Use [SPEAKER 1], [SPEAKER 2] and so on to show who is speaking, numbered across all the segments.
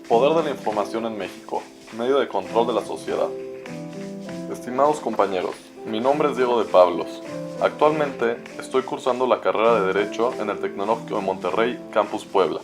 [SPEAKER 1] Poder de la información en México, medio de control de la sociedad. Estimados compañeros, mi nombre es Diego de Pablos. Actualmente estoy cursando la carrera de Derecho en el Tecnológico de Monterrey, Campus Puebla.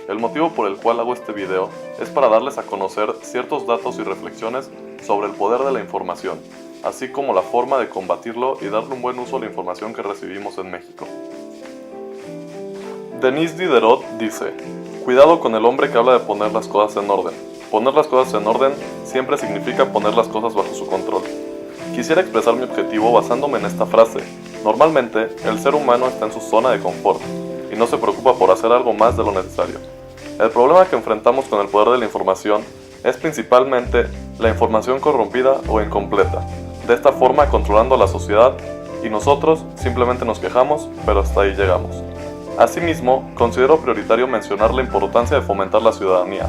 [SPEAKER 1] El motivo por el cual hago este video es para darles a conocer ciertos datos y reflexiones sobre el poder de la información, así como la forma de combatirlo y darle un buen uso a la información que recibimos en México. Denis Diderot dice: cuidado con el hombre que habla de poner las cosas en orden. Poner las cosas en orden siempre significa poner las cosas bajo su control. Quisiera expresar mi objetivo basándome en esta frase. Normalmente, el ser humano está en su zona de confort y no se preocupa por hacer algo más de lo necesario. El problema que enfrentamos con el poder de la información es principalmente la información corrompida o incompleta, de esta forma controlando a la sociedad, y nosotros simplemente nos quejamos, pero hasta ahí llegamos. Asimismo, considero prioritario mencionar la importancia de fomentar la ciudadanía.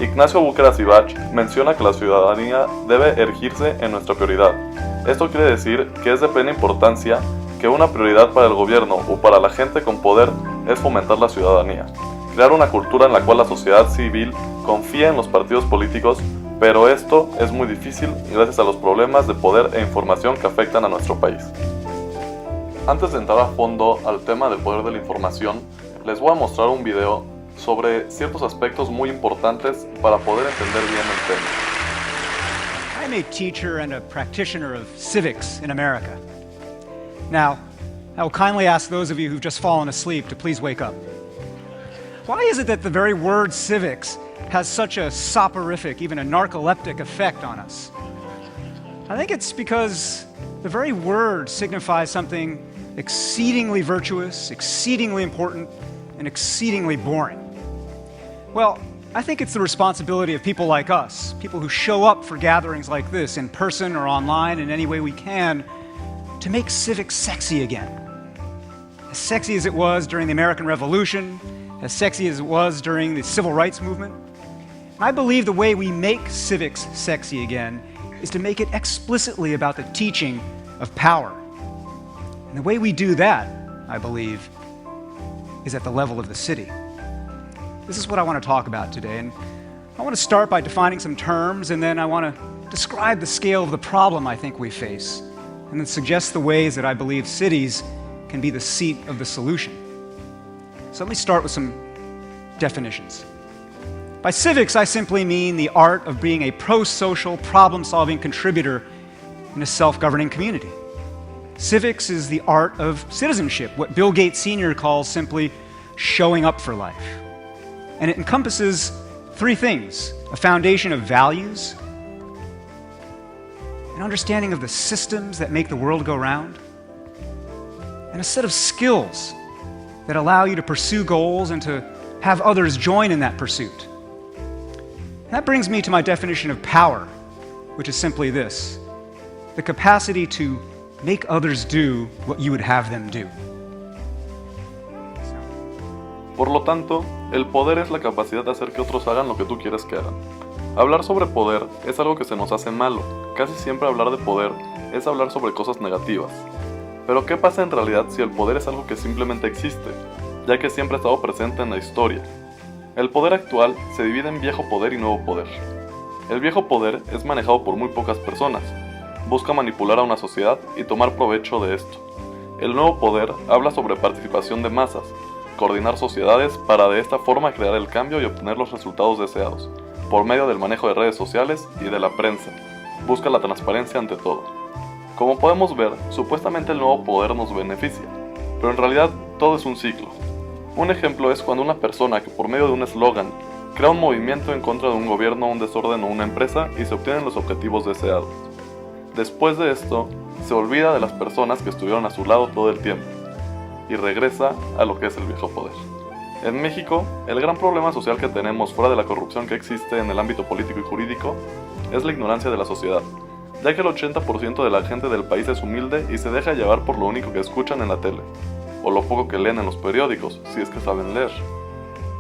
[SPEAKER 1] Ignacio Bucaras Ibach menciona que la ciudadanía debe erigirse en nuestra prioridad. Esto quiere decir que es de plena importancia que una prioridad para el gobierno o para la gente con poder es fomentar la ciudadanía. Crear una cultura en la cual la sociedad civil confía en los partidos políticos, pero esto es muy difícil gracias a los problemas de poder e información que afectan a nuestro país. Antes de entrar a fondo al tema del poder de la información, les voy a mostrar un video sobre ciertos aspectos muy importantes para poder entender bien el tema.
[SPEAKER 2] I'm a teacher and a practitioner of civics in America. Now, I will kindly ask those of you who've just fallen asleep to please wake up. Why is it that the very word civics has such a soporific, even a narcoleptic effect on us? I think it's because the very word signifies something exceedingly virtuous, exceedingly important, and exceedingly boring. Well, I think it's the responsibility of people like us, people who show up for gatherings like this in person or online in any way we can, to make civics sexy again. As sexy as it was during the American Revolution, as sexy as it was during the Civil Rights Movement. I believe the way we make civics sexy again is to make it explicitly about the teaching of power. And the way we do that, I believe, is at the level of the city. This is what I want to talk about today, and I want to start by defining some terms, and then I want to describe the scale of the problem I think we face, and then suggest the ways that I believe cities can be the seat of the solution. So let me start with some definitions. By civics, I simply mean the art of being a pro-social, problem-solving contributor in a self-governing community. Civics is the art of citizenship, what Bill Gates Sr. calls simply showing up for life. And it encompasses three things: a foundation of values, an understanding of the systems that make the world go round, and a set of skills that allow you to pursue goals and to have others join in that pursuit. That brings me to my definition of power, which is simply this: the capacity to make others do what you would have them do.
[SPEAKER 1] Por lo tanto, el poder es la capacidad de hacer que otros hagan lo que tú quieres que hagan. Hablar sobre poder es algo que se nos hace malo. Casi siempre hablar de poder es hablar sobre cosas negativas. Pero ¿qué pasa en realidad si el poder es algo que simplemente existe, ya que siempre ha estado presente en la historia? El poder actual se divide en viejo poder y nuevo poder. El viejo poder es manejado por muy pocas personas. Busca manipular a una sociedad y tomar provecho de esto. El nuevo poder habla sobre participación de masas, coordinar sociedades para de esta forma crear el cambio y obtener los resultados deseados, por medio del manejo de redes sociales y de la prensa. Busca la transparencia ante todo. Como podemos ver, supuestamente el nuevo poder nos beneficia, pero en realidad todo es un ciclo. Un ejemplo es cuando una persona que por medio de un eslogan crea un movimiento en contra de un gobierno, un desorden o una empresa y se obtienen los objetivos deseados. Después de esto, se olvida de las personas que estuvieron a su lado todo el tiempo y regresa a lo que es el viejo poder. En México, el gran problema social que tenemos fuera de la corrupción que existe en el ámbito político y jurídico es la ignorancia de la sociedad, ya que el 80% de la gente del país es humilde y se deja llevar por lo único que escuchan en la tele, o lo poco que leen en los periódicos, si es que saben leer.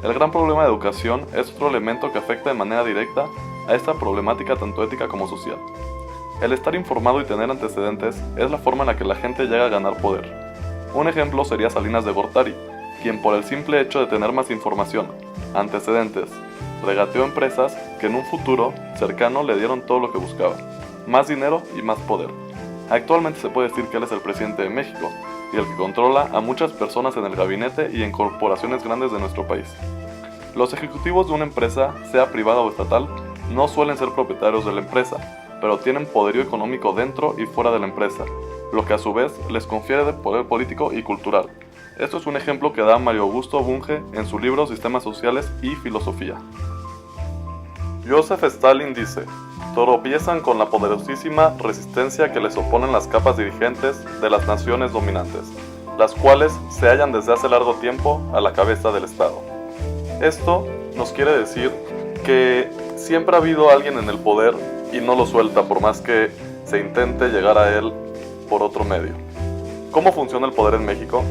[SPEAKER 1] El gran problema de educación es otro elemento que afecta de manera directa a esta problemática tanto ética como social. El estar informado y tener antecedentes es la forma en la que la gente llega a ganar poder. Un ejemplo sería Salinas de Gortari, quien por el simple hecho de tener más información, antecedentes regateó empresas que en un futuro cercano le dieron todo lo que buscaba, más dinero y más poder. Actualmente se puede decir que él es el presidente de México y el que controla a muchas personas en el gabinete y en corporaciones grandes de nuestro país. Los ejecutivos de una empresa, sea privada o estatal, no suelen ser propietarios de la empresa, pero tienen poderío económico dentro y fuera de la empresa, lo que a su vez les confiere de poder político y cultural. Esto es un ejemplo que da Mario Augusto Bunge en su libro Sistemas Sociales y Filosofía. Joseph Stalin dice: tropiezan con la poderosísima resistencia que les oponen las capas dirigentes de las naciones dominantes, las cuales se hallan desde hace largo tiempo a la cabeza del Estado. Esto nos quiere decir que siempre ha habido alguien en el poder y no lo suelta por más que se intente llegar a él por otro medio. ¿Cómo funciona el poder en México?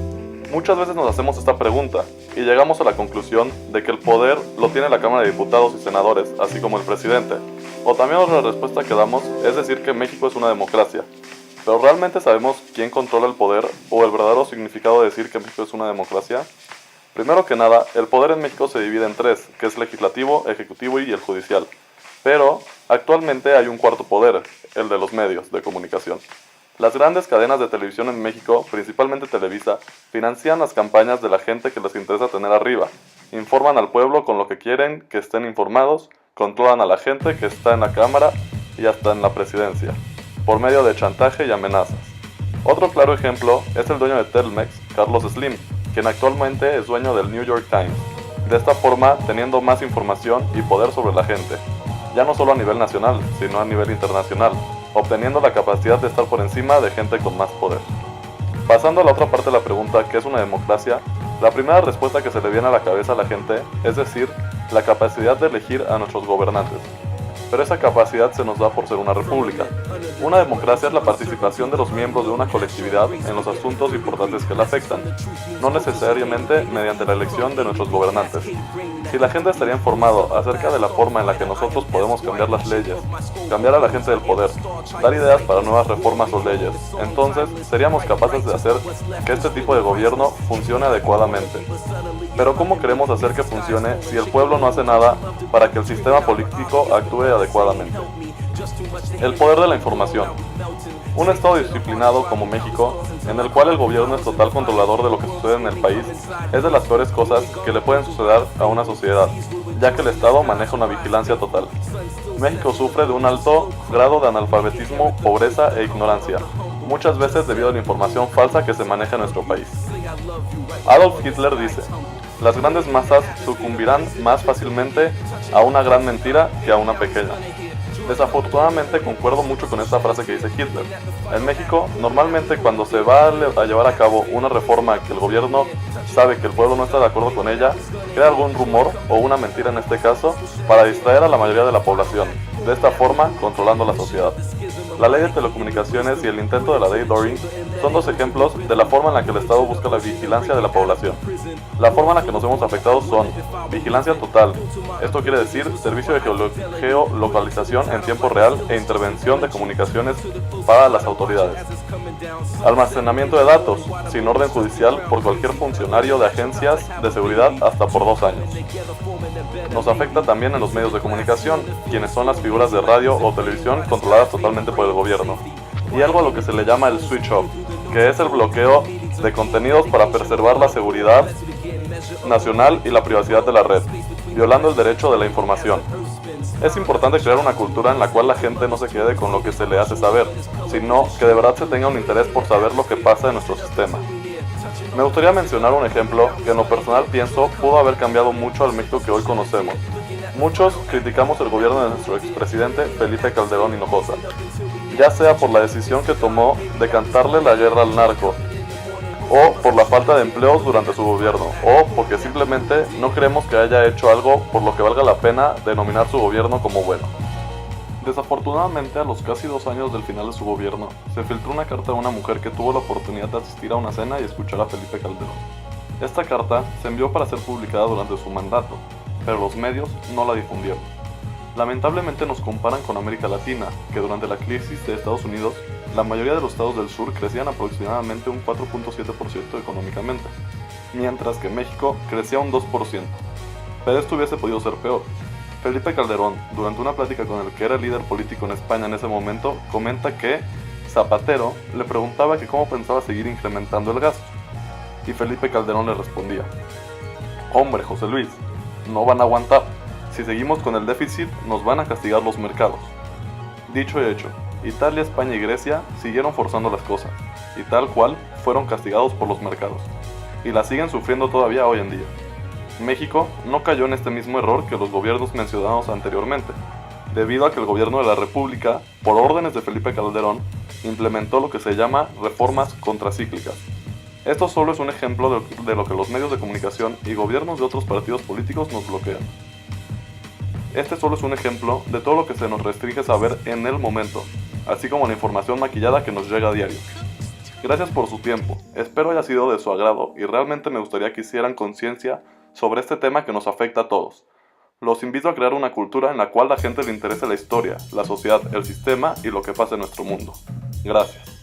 [SPEAKER 1] Muchas veces nos hacemos esta pregunta y llegamos a la conclusión de que el poder lo tiene la Cámara de Diputados y Senadores, así como el presidente. O también otra respuesta que damos es decir que México es una democracia. ¿Pero realmente sabemos quién controla el poder o el verdadero significado de decir que México es una democracia? Primero que nada, el poder en México se divide en tres, que es legislativo, ejecutivo y el judicial. Pero actualmente hay un cuarto poder, el de los medios de comunicación. Las grandes cadenas de televisión en México, principalmente Televisa, financian las campañas de la gente que les interesa tener arriba, informan al pueblo con lo que quieren que estén informados, controlan a la gente que está en la Cámara y hasta en la presidencia, por medio de chantaje y amenazas. Otro claro ejemplo es el dueño de Telmex, Carlos Slim, quien actualmente es dueño del New York Times, de esta forma teniendo más información y poder sobre la gente, ya no solo a nivel nacional, sino a nivel internacional, obteniendo la capacidad de estar por encima de gente con más poder. Pasando a la otra parte de la pregunta, ¿qué es una democracia? La primera respuesta que se le viene a la cabeza a la gente es decir, la capacidad de elegir a nuestros gobernantes. Pero esa capacidad se nos da por ser una república. Una democracia es la participación de los miembros de una colectividad en los asuntos importantes que la afectan, no necesariamente mediante la elección de nuestros gobernantes. Si la gente estaría informado acerca de la forma en la que nosotros podemos cambiar las leyes, cambiar a la gente del poder, dar ideas para nuevas reformas o leyes, entonces seríamos capaces de hacer que este tipo de gobierno funcione adecuadamente. Pero ¿cómo queremos hacer que funcione si el pueblo no hace nada para que el sistema político actúe adecuadamente? El poder de la información. Un estado disciplinado como México, en el cual el gobierno es total controlador de lo que sucede en el país, es de las peores cosas que le pueden suceder a una sociedad, ya que el Estado maneja una vigilancia total. México sufre de un alto grado de analfabetismo, pobreza e ignorancia, muchas veces debido a la información falsa que se maneja en nuestro país. Adolf Hitler dice: las grandes masas sucumbirán más fácilmente a una gran mentira que a una pequeña. Desafortunadamente concuerdo mucho con esta frase que dice Hitler. En México, normalmente cuando se va a llevar a cabo una reforma que el gobierno sabe que el pueblo no está de acuerdo con ella, crea algún rumor o una mentira en este caso para distraer a la mayoría de la población, de esta forma controlando la sociedad. La ley de telecomunicaciones y el intento de la ley Doring son dos ejemplos de la forma en la que el Estado busca la vigilancia de la población. La forma en la que nos vemos afectados son vigilancia total, esto quiere decir servicio de geolocalización en tiempo real e intervención de comunicaciones para las autoridades. Almacenamiento de datos, sin orden judicial por cualquier funcionario de agencias de seguridad hasta por 2 años. Nos afecta también en los medios de comunicación, quienes son las figuras de radio o televisión controladas totalmente por el gobierno. Y algo a lo que se le llama el switch off, que es el bloqueo de contenidos para preservar la seguridad nacional y la privacidad de la red, violando el derecho de la información. Es importante crear una cultura en la cual la gente no se quede con lo que se le hace saber, sino que de verdad se tenga un interés por saber lo que pasa en nuestro sistema. Me gustaría mencionar un ejemplo que en lo personal pienso pudo haber cambiado mucho al México que hoy conocemos. Muchos criticamos el gobierno de nuestro expresidente Felipe Calderón Hinojosa, ya sea por la decisión que tomó de cantarle la guerra al narco, o por la falta de empleos durante su gobierno, o porque simplemente no creemos que haya hecho algo por lo que valga la pena denominar su gobierno como bueno. Desafortunadamente, a los casi 2 años del final de su gobierno, se filtró una carta de una mujer que tuvo la oportunidad de asistir a una cena y escuchar a Felipe Calderón. Esta carta se envió para ser publicada durante su mandato, pero los medios no la difundieron. Lamentablemente nos comparan con América Latina, que durante la crisis de Estados Unidos, la mayoría de los estados del sur crecían aproximadamente un 4.7% económicamente, mientras que México crecía un 2%. Pero esto hubiese podido ser peor. Felipe Calderón, durante una plática con el que era el líder político en España en ese momento, comenta que Zapatero le preguntaba que cómo pensaba seguir incrementando el gasto. Y Felipe Calderón le respondía: hombre, José Luis, no van a aguantar. Si seguimos con el déficit, nos van a castigar los mercados. Dicho y hecho, Italia, España y Grecia siguieron forzando las cosas, y tal cual fueron castigados por los mercados, y la siguen sufriendo todavía hoy en día. México no cayó en este mismo error que los gobiernos mencionados anteriormente, debido a que el gobierno de la República, por órdenes de Felipe Calderón, implementó lo que se llama reformas contracíclicas. Esto solo es un ejemplo de lo que los medios de comunicación y gobiernos de otros partidos políticos nos bloquean. Este solo es un ejemplo de todo lo que se nos restringe saber en el momento, así como la información maquillada que nos llega a diario. Gracias por su tiempo, espero haya sido de su agrado y realmente me gustaría que hicieran conciencia sobre este tema que nos afecta a todos. Los invito a crear una cultura en la cual la gente le interese la historia, la sociedad, el sistema y lo que pasa en nuestro mundo. Gracias.